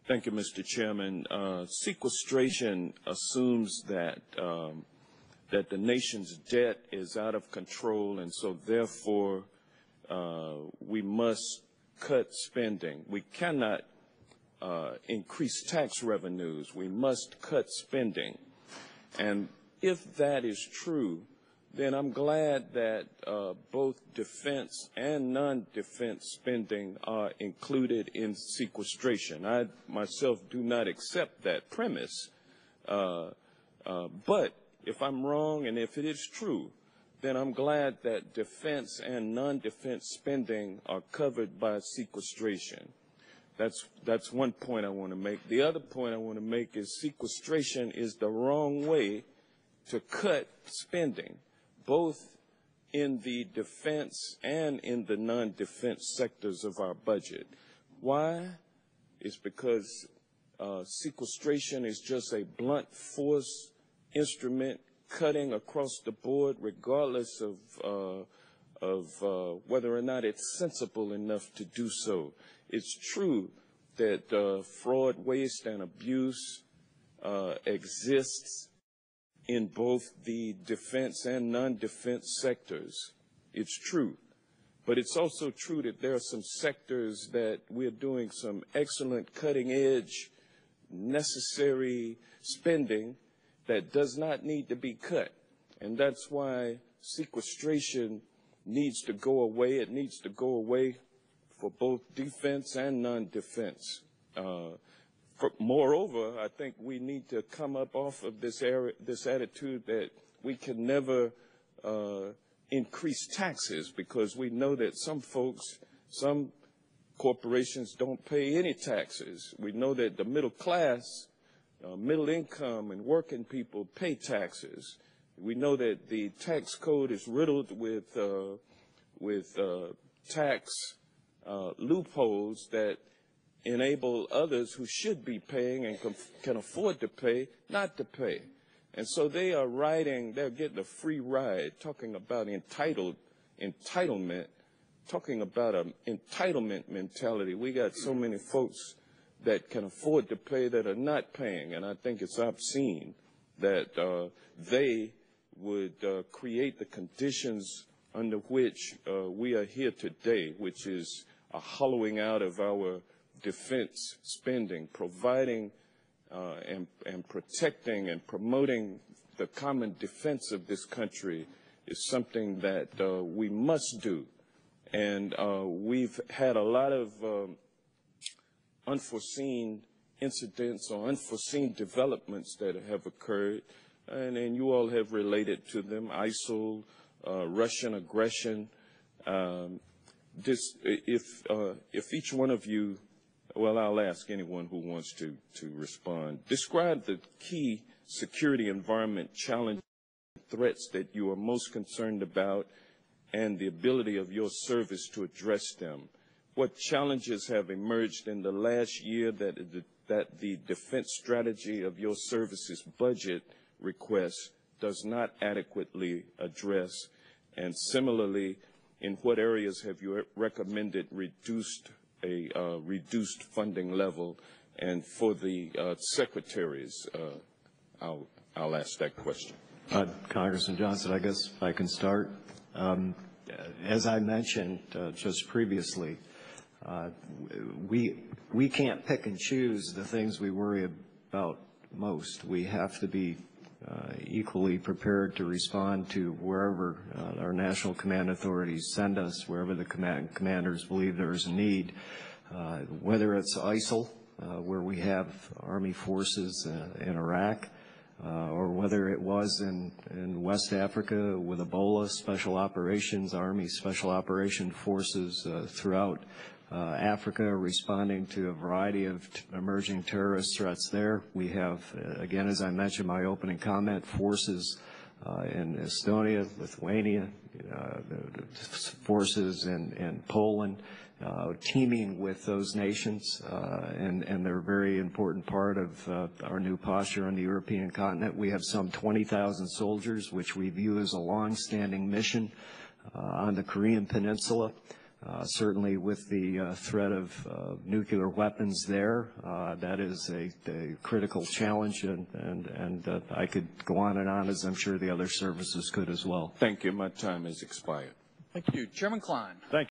Thank you, Mr. Chairman. Sequestration assumes that that the nation's debt is out of control, and so therefore we must cut spending. We cannot increase tax revenues. We must cut spending. And if that is true, then I'm glad that both defense and non-defense spending are included in sequestration. I myself do not accept that premise. But if I'm wrong and if it is true, then I'm glad that defense and non-defense spending are covered by sequestration. That's one point I want to make. The other point I want to make is sequestration is the wrong way to cut spending, both in the defense and in the non-defense sectors of our budget. Why? It's because sequestration is just a blunt force instrument cutting across the board, regardless of whether or not it's sensible enough to do so. It's true that fraud, waste, and abuse exists in both the defense and non-defense sectors. It's true. But it's also true that there are some sectors that we're doing some excellent cutting-edge, necessary spending that does not need to be cut. And that's why sequestration needs to go away. It needs to go away for both defense and non-defense. Moreover, I think we need to come up off of this attitude that we can never increase taxes, because we know that some folks, some corporations don't pay any taxes. We know that the middle class, middle income, and working people pay taxes. We know that the tax code is riddled with tax loopholes that enable others who should be paying and can afford to pay not to pay. And so they're getting a free ride, talking about entitlement, talking about an entitlement mentality. We got so many folks that can afford to pay that are not paying, and I think it's obscene that they would create the conditions under which we are here today, which is a hollowing out of our defense spending, providing and protecting and promoting the common defense of this country is something that we must do. And we've had a lot of unforeseen incidents or unforeseen developments that have occurred, and you all have related to them: ISIL, Russian aggression. If each one of you, well, I'll ask anyone who wants to respond. Describe the key security environment challenges, threats that you are most concerned about, and the ability of your service to address them. What challenges have emerged in the last year that the defense strategy of your service's budget request does not adequately address? And similarly, in what areas have you recommended reduced funding level? And for the secretaries, I'll ask that question. Congressman Johnson, I guess I can start. As I mentioned just previously, we can't pick and choose the things we worry about most. We have to be equally prepared to respond to wherever our national command authorities send us, wherever the commanders believe there is a need, whether it's ISIL, where we have Army forces in Iraq, or whether it was in West Africa with Ebola, special operations, Army special operation forces throughout Africa responding to a variety of emerging terrorist threats there. We have, again, as I mentioned in my opening comment, forces in Estonia, Lithuania, forces in Poland, teaming with those nations, and they're a very important part of our new posture on the European continent. We have some 20,000 soldiers, which we view as a long-standing mission on the Korean Peninsula. Certainly with the threat of nuclear weapons there, that is a critical challenge, and I could go on and on, as I'm sure the other services could as well. Thank you. My time has expired. Thank you. Chairman Klein. Thank you.